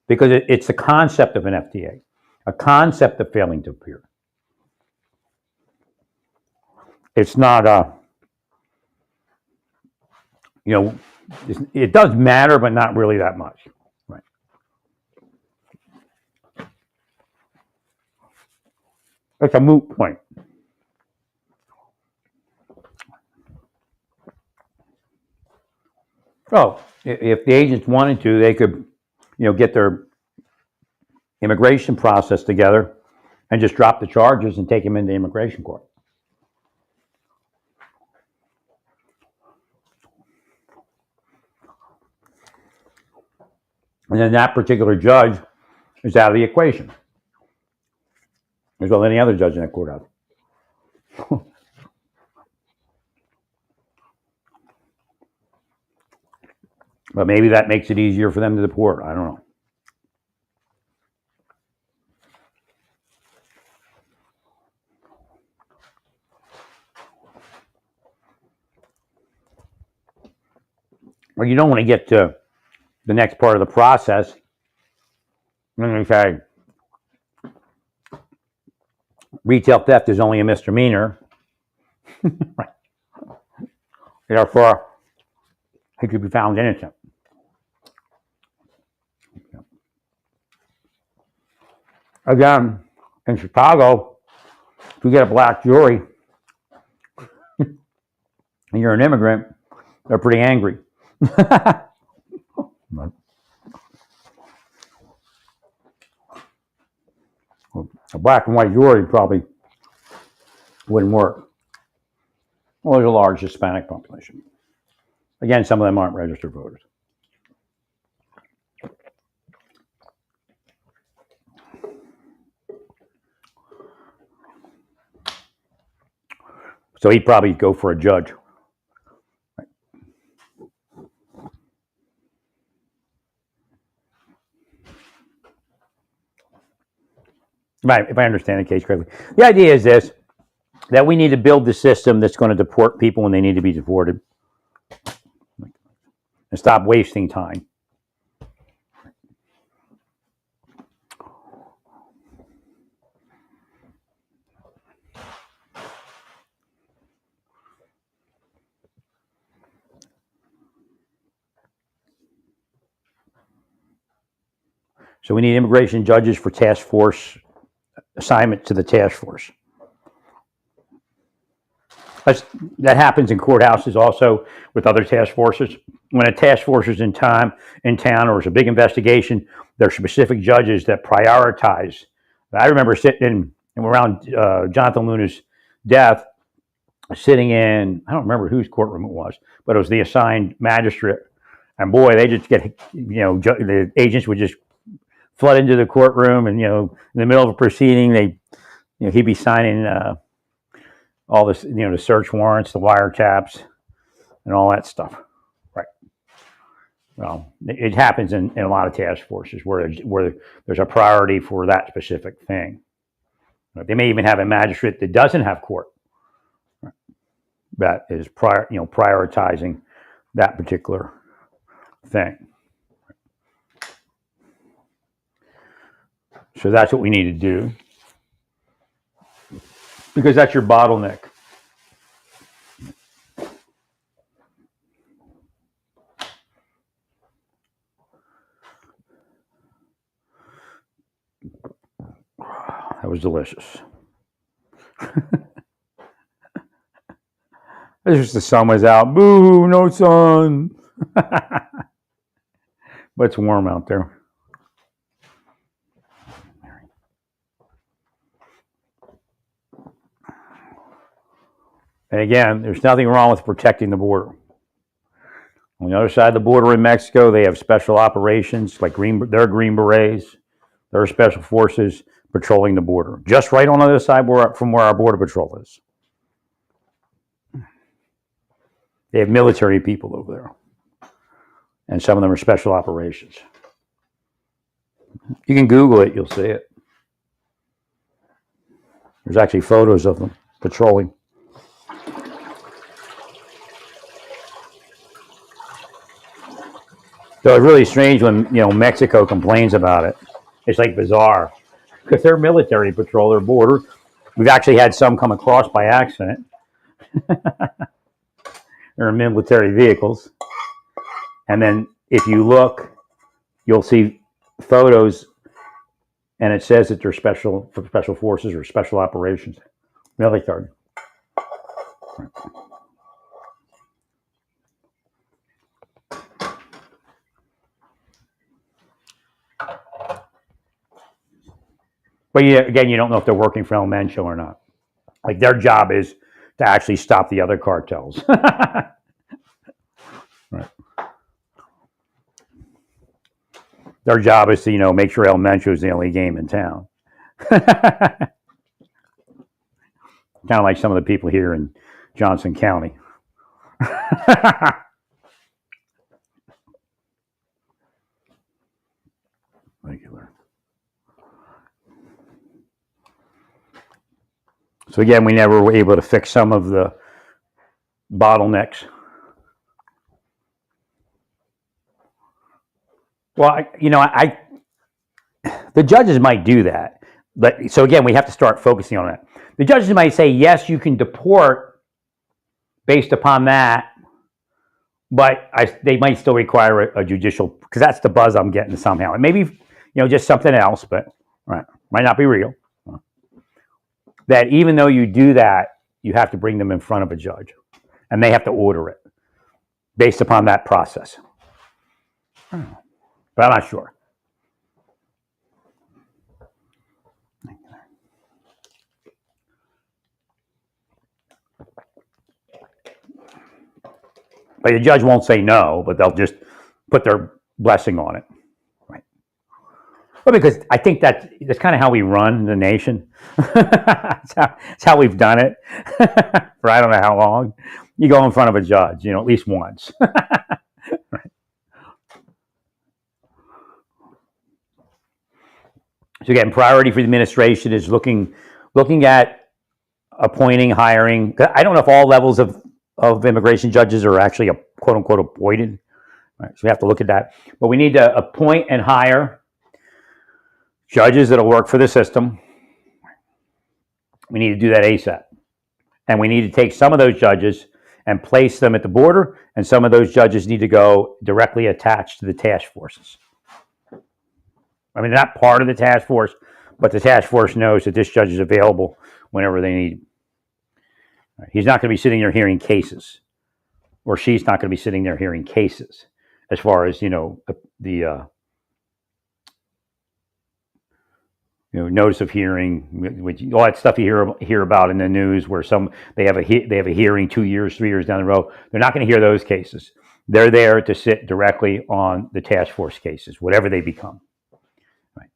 Speaker 1: because it's the concept of an FTA, a concept of failing to appear. It's not it does matter, but not really that much, right? It's a moot point. So if the agents wanted to, they could, get their immigration process together and just drop the charges and take him into immigration court. And then that particular judge is out of the equation, as well as any other judge in that courthouse. But maybe that makes it easier for them to deport. I don't know. Well, you don't want to get to the next part of the process. And then we say retail theft is only a misdemeanor. Right. Therefore, he could be found innocent. Again, in Chicago, if you get a black jury and you're an immigrant, they're pretty angry. A black and white jury probably wouldn't work. Well, there's a large Hispanic population. Again, some of them aren't registered voters. So he'd probably go for a judge. Right, if I understand the case correctly. The idea is this, that we need to build the system that's going to deport people when they need to be deported and stop wasting time. So we need immigration judges for task force assignment to the task force. That happens in courthouses also with other task forces. When a task force is in town or it's a big investigation, there are specific judges that prioritize. I remember sitting around Jonathan Luna's death, sitting in, I don't remember whose courtroom it was, but it was the assigned magistrate. And boy, they just get, the agents would just flood into the courtroom, and in the middle of a proceeding, he'd be signing all this, the search warrants, the wiretaps, and all that stuff. Right. Well, it happens in a lot of task forces where there's a priority for that specific thing. They may even have a magistrate that doesn't have court that is prioritizing that particular thing. So that's what we need to do, because that's your bottleneck. That was delicious. It's just the sun was out. Boo, no sun. But it's warm out there. And again, there's nothing wrong with protecting the border. On the other side of the border in Mexico, they have special operations like they're Green Berets. There are special forces patrolling the border, just right on the other side from where our border patrol is. They have military people over there, and some of them are special operations. You can Google it, you'll see it. There's actually photos of them patrolling. So it's really strange when Mexico complains about it. It's like bizarre, because they're military patrol their border. We've actually had some come across by accident. They're in military vehicles, and then if you look, you'll see photos, and it says that they're special forces or special operations military. But again, you don't know if they're working for El Mencho or not. Like, their job is to actually stop the other cartels. Right. Their job is to, make sure El Mencho is the only game in town. Kind of like some of the people here in Johnson County. Regular. So again, we never were able to fix some of the bottlenecks. Well, the judges might do that, but so again, we have to start focusing on that. The judges might say, yes, you can deport based upon that, but they might still require a judicial, because that's the buzz I'm getting somehow. And maybe, just something else, but right, might not be real. That even though you do that, you have to bring them in front of a judge, and they have to order it based upon that process. But I'm not sure. But the judge won't say no, but they'll just put their blessing on it. Right. Well, because I think that's kind of how we run the nation. That's how we've done it for I don't know how long. You go in front of a judge, at least once. So again, priority for the administration is looking at appointing, hiring. I don't know if all levels of immigration judges are actually quote unquote appointed. Right, so we have to look at that. But we need to appoint and hire judges that'll work for the system. We need to do that ASAP. And we need to take some of those judges and place them at the border, and some of those judges need to go directly attached to the task forces. I mean, they're not part of the task force, but the task force knows that this judge is available whenever they need him. He's not going to be sitting there hearing cases, or she's not going to be sitting there hearing cases, as far as the notice of hearing, all that stuff you hear about in the news, where they have a hearing 2 years, 3 years down the road. They're not going to hear those cases. They're there to sit directly on the task force cases, whatever they become. Right?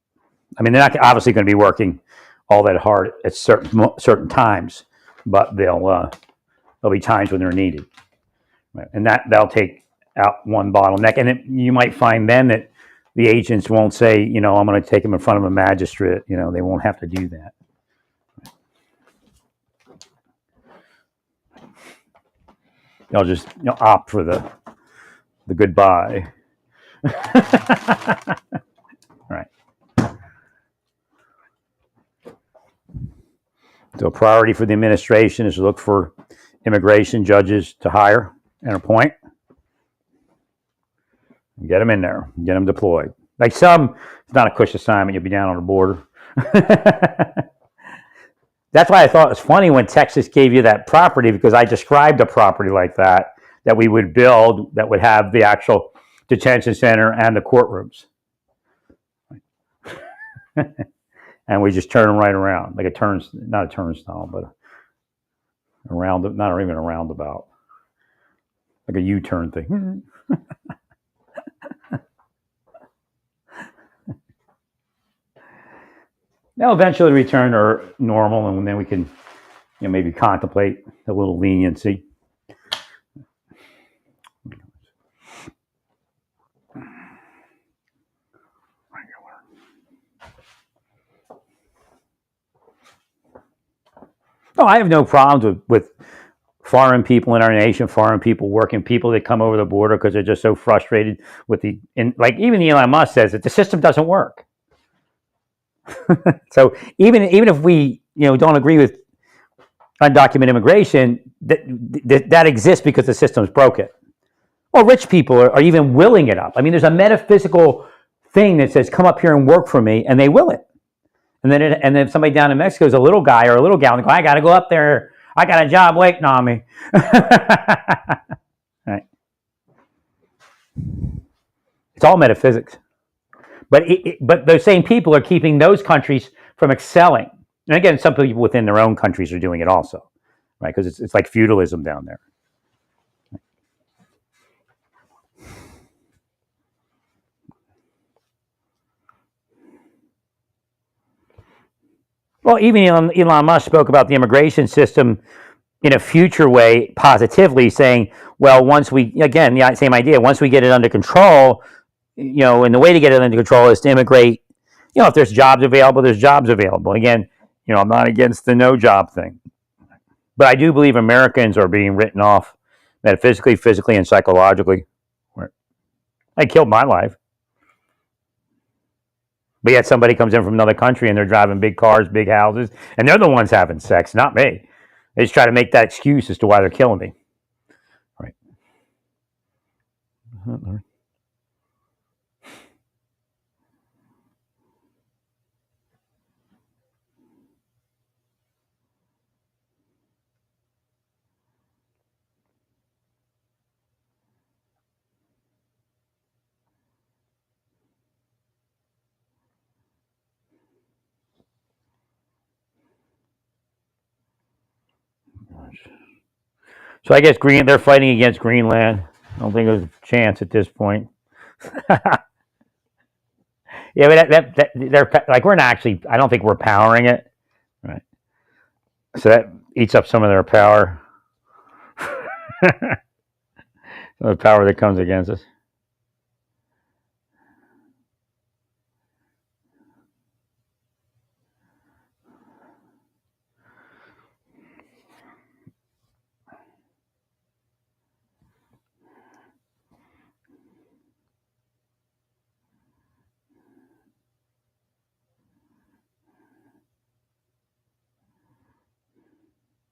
Speaker 1: I mean, they're not obviously going to be working all that hard at certain times, but there'll be times when they're needed, right? And that'll take out one bottleneck. And you might find then that the agents won't say, I'm going to take them in front of a magistrate. They won't have to do that. They'll just opt for the goodbye. Right. So a priority for the administration is to look for immigration judges to hire and appoint. Get them in there. Get them deployed. Like it's not a cush assignment. You'll be down on the border. That's why I thought it was funny when Texas gave you that property, because I described a property like that we would build that would have the actual detention center and the courtrooms. And we just turn them right around, like not a turnstile, but not even a roundabout, like a U-turn thing. They'll eventually return to normal, and then we can, maybe contemplate a little leniency. No, I have no problems with foreign people in our nation, foreign people working, people that come over the border because they're just so frustrated with like even Elon Musk says that the system doesn't work. So even if we don't agree with undocumented immigration, that exists because the system's broken. Well, rich people are even willing it up. I mean, there's a metaphysical thing that says, "Come up here and work for me," and they will it. And then if somebody down in Mexico is a little guy or a little gal, and they go, "I got to go up there. I got a job waiting on me." Right? It's all metaphysics. But those same people are keeping those countries from excelling. And again, some people within their own countries are doing it also, right? Because it's like feudalism down there. Well, even Elon Musk spoke about the immigration system in a future way, positively, saying, well, once we, again, the same idea, once we get it under control, and the way to get it under control is to immigrate. If there's jobs available, there's jobs available. Again, I'm not against the no job thing. But I do believe Americans are being written off metaphysically, physically, and psychologically. I killed my life. But yet somebody comes in from another country and they're driving big cars, big houses, and they're the ones having sex, not me. They just try to make that excuse as to why they're killing me. Right. So I guess they're fighting against Greenland. I don't think there's a chance at this point. Yeah, but they're like, we're not actually. I don't think we're powering it. Right. So that eats up some of their power. The power that comes against us.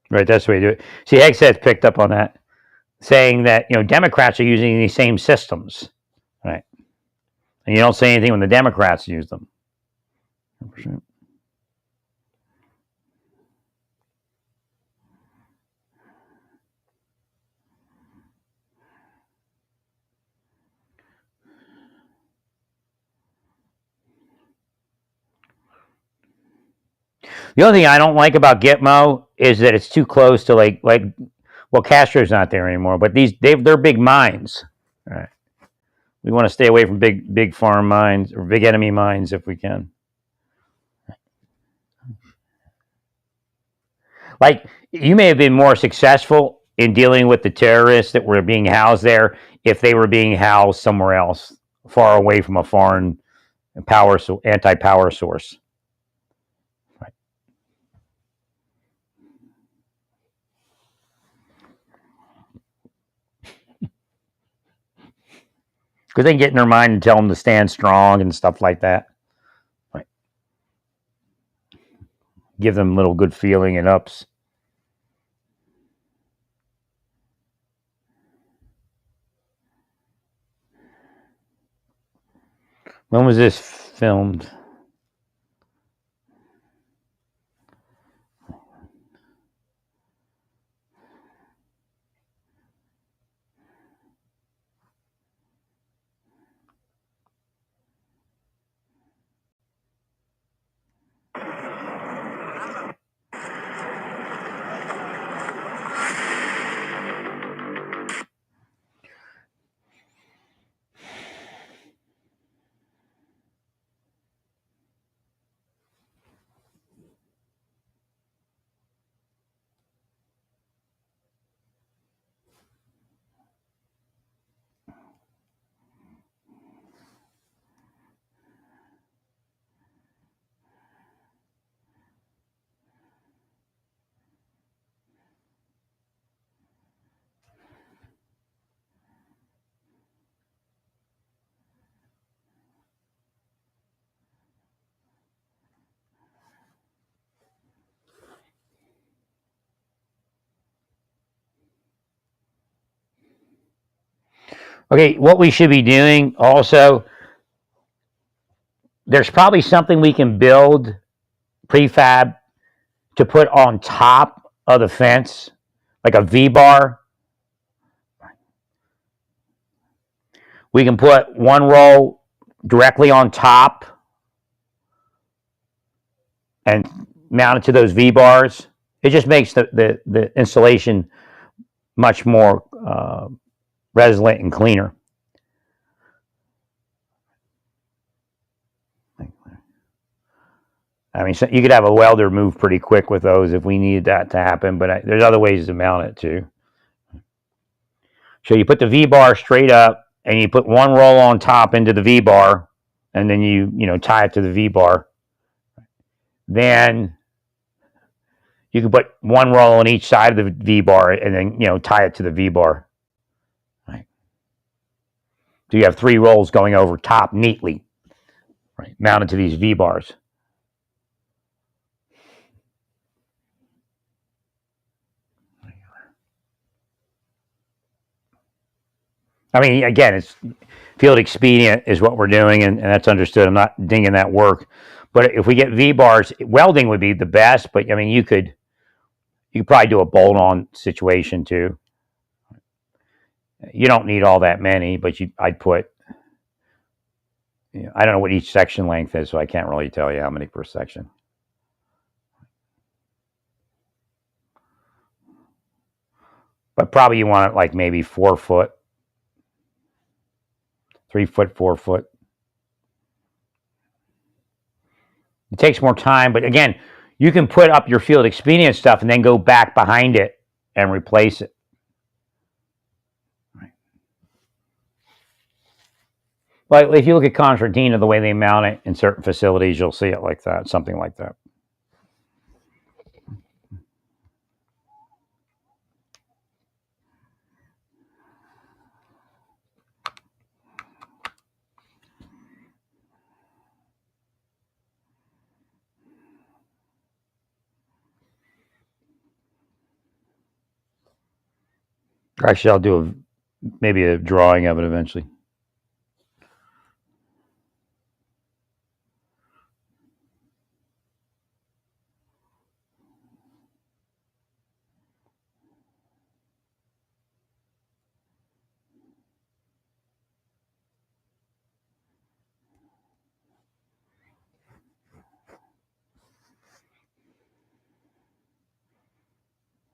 Speaker 1: Right, that's the way to do it. See, Hegseth picked up on that, saying that Democrats are using these same systems, right? And you don't say anything when the Democrats use them. 100%. The only thing I don't like about Gitmo is that it's too close to well, Castro's not there anymore, but they're big mines. All right. We want to stay away from big farm mines or big enemy mines if we can. Like, you may have been more successful in dealing with the terrorists that were being housed there if they were being housed somewhere else, far away from a foreign anti-power source. Right. Because they get in their mind and tell them to stand strong and stuff like that. Right. Give them a little good feeling and ups. When was this filmed? Okay, what we should be doing also, there's probably something we can build prefab to put on top of the fence, like a V-bar. We can put one roll directly on top and mount it to those V-bars. It just makes the installation much more resilient and cleaner. I mean, so you could have a welder move pretty quick with those if we needed that to happen, but there's other ways to mount it too. So you put the V-bar straight up and you put one roll on top into the V-bar, and then you tie it to the V-bar. Then you can put one roll on each side of the V-bar and then tie it to the V-bar. Right. So you have 3 rolls going over top neatly, right, mounted to these V-bars. I mean, again, it's field expedient is what we're doing, and that's understood. I'm not dinging that work. But if we get V-bars, welding would be the best. But I mean, you could probably do a bolt-on situation too. You don't need all that many, but I'd put. I don't know what each section length is, so I can't really tell you how many per section. But probably you want it like maybe 4 foot, 3 foot, 4 foot. It takes more time, but again, you can put up your field expedient stuff and then go back behind it and replace it. Like if you look at Concertina, the way they mount it in certain facilities, you'll see it like that, something like that. Actually, I'll do maybe a drawing of it eventually.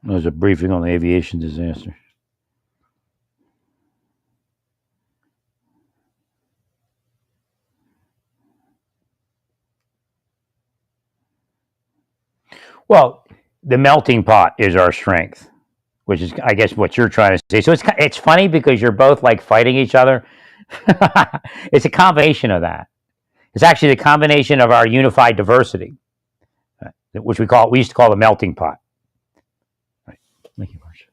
Speaker 1: There's a briefing on the aviation disaster. Well, the melting pot is our strength, which is, I guess, what you're trying to say. So it's funny because you're both like fighting each other. It's a combination of that. It's actually the combination of our unified diversity, which we used to call the melting pot. Right. Thank you, Marcia.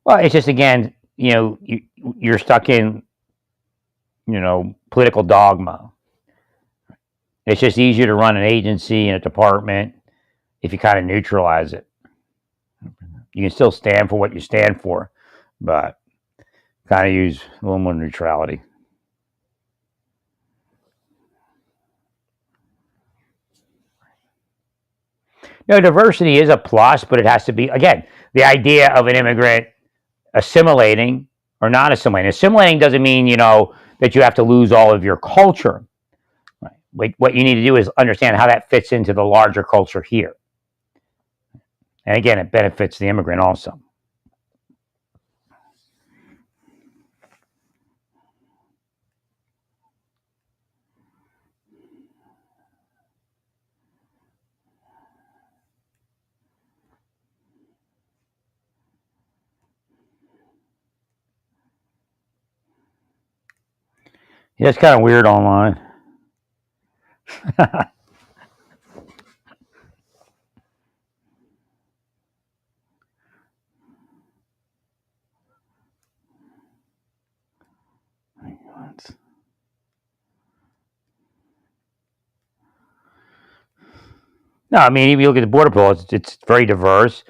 Speaker 1: Well, it's just again, you're stuck in, political dogma. It's just easier to run an agency and a department if you kind of neutralize it. You can still stand for what you stand for, but kind of use a little more neutrality. Diversity is a plus, but it has to be, again, the idea of an immigrant assimilating or not assimilating. Assimilating doesn't mean, that you have to lose all of your culture. Right? What you need to do is understand how that fits into the larger culture here. And again, it benefits the immigrant also. Yeah, it's kind of weird online. No, I mean, if you look at the Border Patrol, it's very diverse,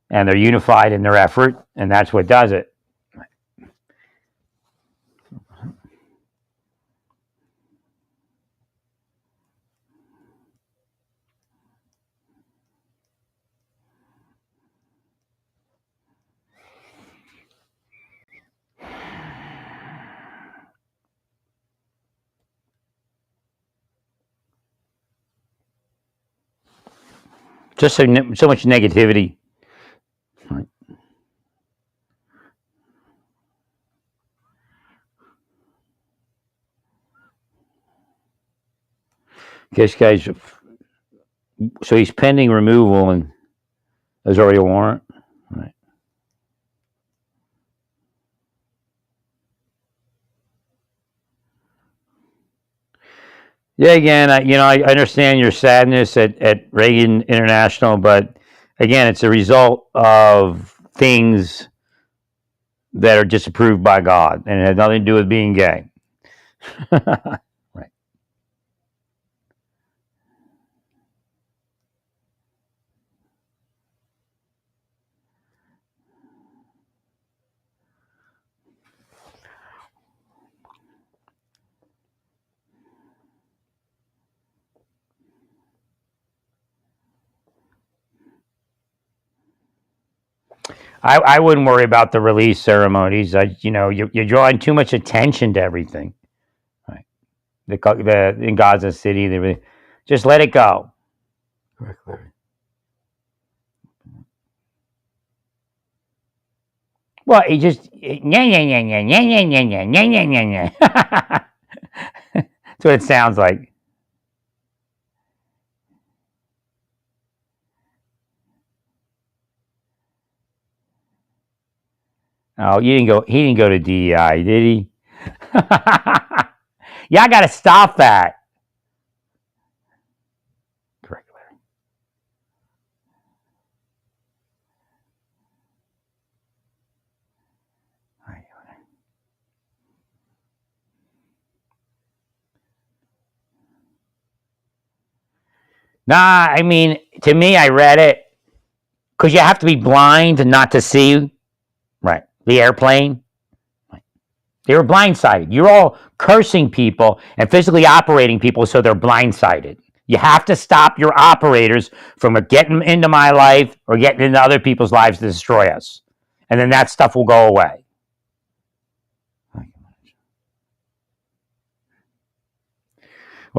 Speaker 1: and they're unified in their effort, and that's what does it. Just so much negativity. Right. This guy's, so he's pending removal, and there's already a warrant. Right. Yeah, again, I understand your sadness at Reagan International, but again, it's a result of things that are disapproved by God, and it had nothing to do with being gay. Right. I wouldn't worry about the release ceremonies. You're drawing too much attention to everything. Right. In Gaza City, just let it go. Well, he just yeah yeah yeah yeah yeah yeah yeah yeah yeah yeah yeah. That's what it sounds like. Oh, you didn't go. He didn't go to DEI, did he? Yeah, I got to stop that. Correct. Nah, I mean, to me, I read it because you have to be blind not to see. Right, the airplane. They were blindsided. You're all cursing people and physically operating people so they're blindsided. You have to stop your operators from getting into my life or getting into other people's lives to destroy us. And then that stuff will go away.